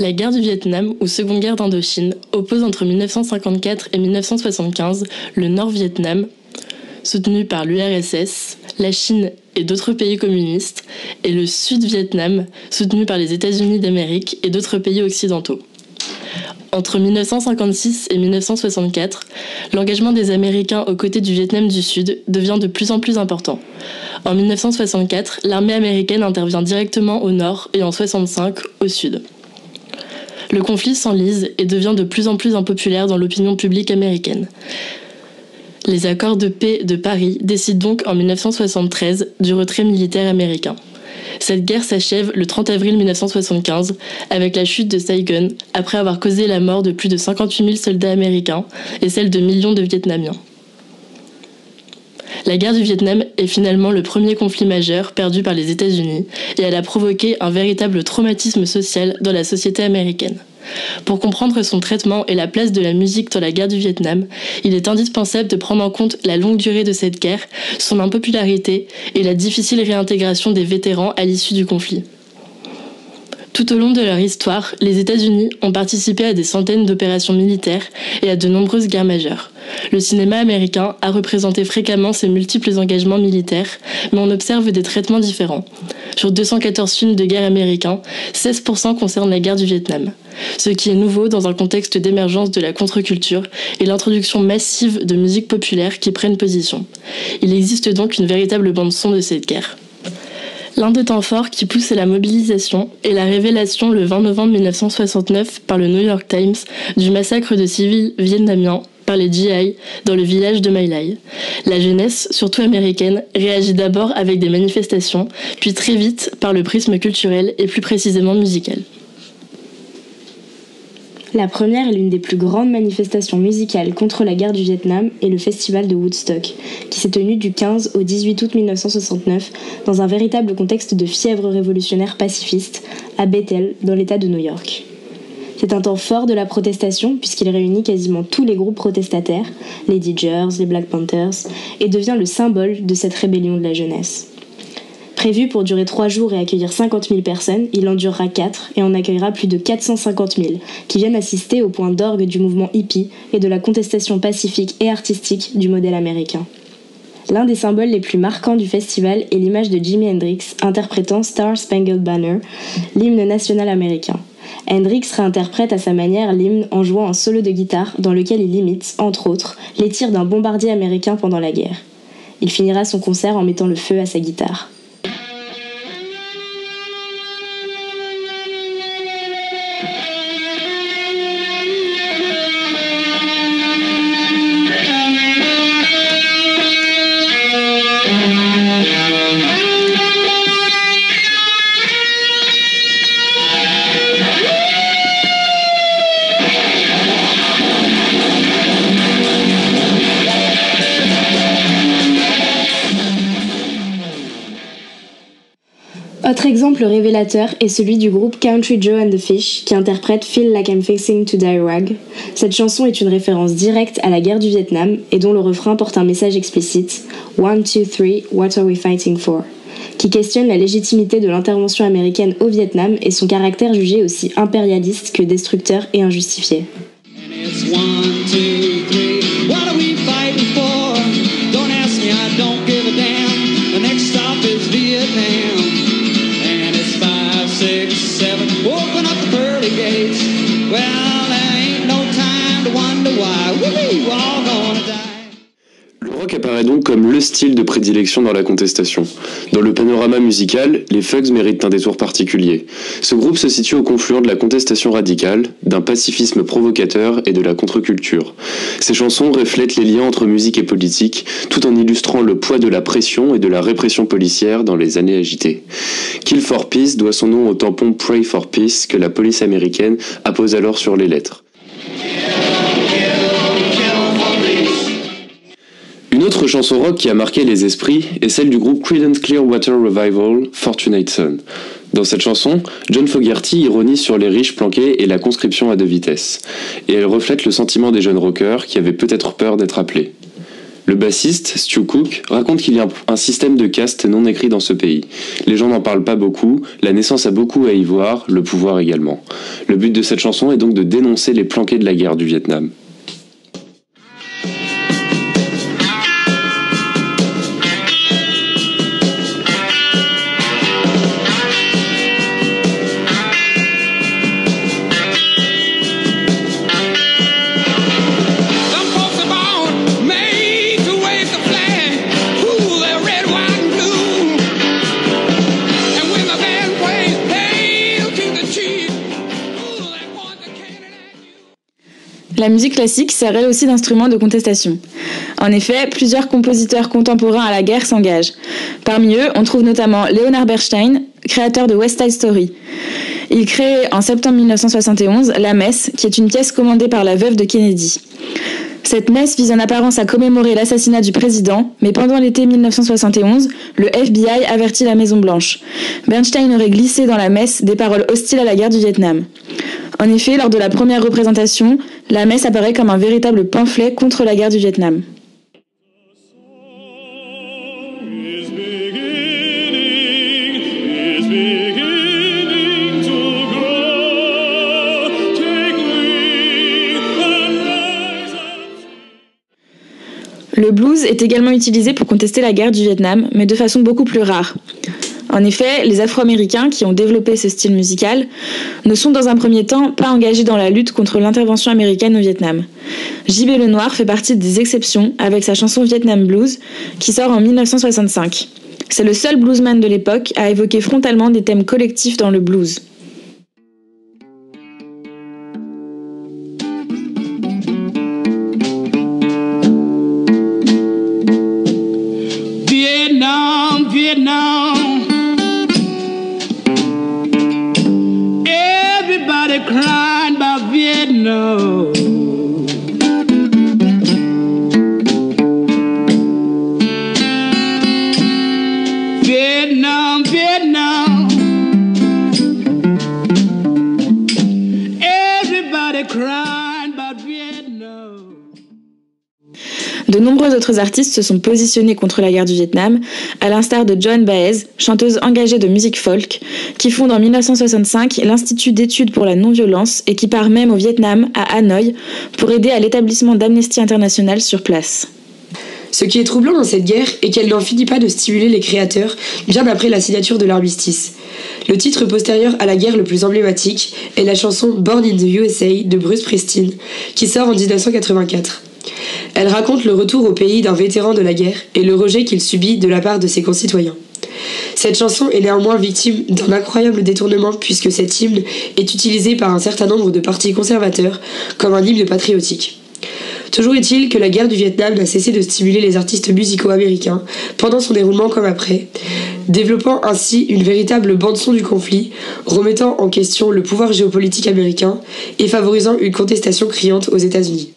La guerre du Vietnam, ou Seconde guerre d'Indochine, oppose entre 1954 et 1975 le Nord-Vietnam, soutenu par l'URSS, la Chine et d'autres pays communistes, et le Sud-Vietnam, soutenu par les États-Unis d'Amérique et d'autres pays occidentaux. Entre 1956 et 1964, l'engagement des Américains aux côtés du Vietnam du Sud devient de plus en plus important. En 1964, l'armée américaine intervient directement au nord et en 1965 au sud. Le conflit s'enlise et devient de plus en plus impopulaire dans l'opinion publique américaine. Les accords de paix de Paris décident donc en 1973 du retrait militaire américain. Cette guerre s'achève le 30 avril 1975 avec la chute de Saigon après avoir causé la mort de plus de 58 000 soldats américains et celle de millions de Vietnamiens. La guerre du Vietnam est finalement le premier conflit majeur perdu par les États-Unis et elle a provoqué un véritable traumatisme social dans la société américaine. Pour comprendre son traitement et la place de la musique dans la guerre du Vietnam, il est indispensable de prendre en compte la longue durée de cette guerre, son impopularité et la difficile réintégration des vétérans à l'issue du conflit. Tout au long de leur histoire, les États-Unis ont participé à des centaines d'opérations militaires et à de nombreuses guerres majeures. Le cinéma américain a représenté fréquemment ces multiples engagements militaires, mais on observe des traitements différents. Sur 214 films de guerre américains, 16% concernent la guerre du Vietnam. Ce qui est nouveau dans un contexte d'émergence de la contre-culture et l'introduction massive de musique populaire qui prennent position. Il existe donc une véritable bande-son de cette guerre. L'un des temps forts qui pousse à la mobilisation est la révélation le 20 novembre 1969 par le New York Times du massacre de civils vietnamiens par les GI dans le village de My Lai. La jeunesse, surtout américaine, réagit d'abord avec des manifestations, puis très vite par le prisme culturel et plus précisément musical. La première et l'une des plus grandes manifestations musicales contre la guerre du Vietnam est le festival de Woodstock, qui s'est tenu du 15 au 18 août 1969 dans un véritable contexte de fièvre révolutionnaire pacifiste à Bethel, dans l'État de New York. C'est un temps fort de la protestation puisqu'il réunit quasiment tous les groupes protestataires, les Dodgers, les Black Panthers, et devient le symbole de cette rébellion de la jeunesse. Prévu pour durer 3 jours et accueillir 50 000 personnes, il en durera 4 et en accueillera plus de 450 000 qui viennent assister au point d'orgue du mouvement hippie et de la contestation pacifique et artistique du modèle américain. L'un des symboles les plus marquants du festival est l'image de Jimi Hendrix interprétant Star Spangled Banner, l'hymne national américain. Hendrix réinterprète à sa manière l'hymne en jouant un solo de guitare dans lequel il imite, entre autres, les tirs d'un bombardier américain pendant la guerre. Il finira son concert en mettant le feu à sa guitare. Autre exemple révélateur est celui du groupe Country Joe and the Fish qui interprète Feel Like I'm Fixing to Die Rag. Cette chanson est une référence directe à la guerre du Vietnam et dont le refrain porte un message explicite « 1, 2, 3, what are we fighting for ?» qui questionne la légitimité de l'intervention américaine au Vietnam et son caractère jugé aussi impérialiste que destructeur et injustifié. Open up the pearly gates. Well, there ain't no time to wonder why. We're all gonna die. Le rock apparaît donc comme le style de prédilection dans la contestation. Dans le panorama musical, les Fugs méritent un détour particulier. Ce groupe se situe au confluent de la contestation radicale, d'un pacifisme provocateur et de la contre-culture. Ses chansons reflètent les liens entre musique et politique, tout en illustrant le poids de la pression et de la répression policière dans les années agitées. Kill for Peace doit son nom au tampon Pray for Peace que la police américaine appose alors sur les lettres. Une autre chanson rock qui a marqué les esprits est celle du groupe Creedence Clearwater Revival, Fortunate Son. Dans cette chanson, John Fogerty ironise sur les riches planqués et la conscription à 2 vitesses. Et elle reflète le sentiment des jeunes rockers qui avaient peut-être peur d'être appelés. Le bassiste, Stu Cook, raconte qu'il y a un système de caste non écrit dans ce pays. Les gens n'en parlent pas beaucoup, la naissance a beaucoup à y voir, le pouvoir également. Le but de cette chanson est donc de dénoncer les planqués de la guerre du Vietnam. La musique classique sert elle aussi d'instrument de contestation. En effet, plusieurs compositeurs contemporains à la guerre s'engagent. Parmi eux, on trouve notamment Leonard Bernstein, créateur de West Side Story. Il crée en septembre 1971 La Messe, qui est une pièce commandée par la veuve de Kennedy. Cette messe vise en apparence à commémorer l'assassinat du président, mais pendant l'été 1971, le FBI avertit la Maison-Blanche. Bernstein aurait glissé dans la messe des paroles hostiles à la guerre du Vietnam. En effet, lors de la première représentation, la messe apparaît comme un véritable pamphlet contre la guerre du Vietnam. Le blues est également utilisé pour contester la guerre du Vietnam, mais de façon beaucoup plus rare. En effet, les Afro-Américains qui ont développé ce style musical ne sont dans un premier temps pas engagés dans la lutte contre l'intervention américaine au Vietnam. J.B. Lenoir fait partie des exceptions avec sa chanson Vietnam Blues qui sort en 1965. C'est le seul bluesman de l'époque à évoquer frontalement des thèmes collectifs dans le blues. Vietnam, Vietnam. Everybody crying about Vietnam. Vietnam, Vietnam. Everybody crying about Vietnam. De nombreux autres artistes se sont positionnés contre la guerre du Vietnam, à l'instar de Joan Baez, chanteuse engagée de musique folk, qui fonde en 1965 l'Institut d'études pour la non-violence et qui part même au Vietnam, à Hanoï, pour aider à l'établissement d'Amnesty International sur place. Ce qui est troublant dans cette guerre est qu'elle n'en finit pas de stimuler les créateurs, bien après la signature de l'armistice. Le titre postérieur à la guerre le plus emblématique est la chanson Born in the USA de Bruce Springsteen, qui sort en 1984. Elle raconte le retour au pays d'un vétéran de la guerre et le rejet qu'il subit de la part de ses concitoyens. Cette chanson est néanmoins victime d'un incroyable détournement puisque cet hymne est utilisé par un certain nombre de partis conservateurs comme un hymne patriotique. Toujours est-il que la guerre du Vietnam n'a cessé de stimuler les artistes musicaux américains pendant son déroulement comme après, développant ainsi une véritable bande-son du conflit, remettant en question le pouvoir géopolitique américain et favorisant une contestation criante aux États-Unis.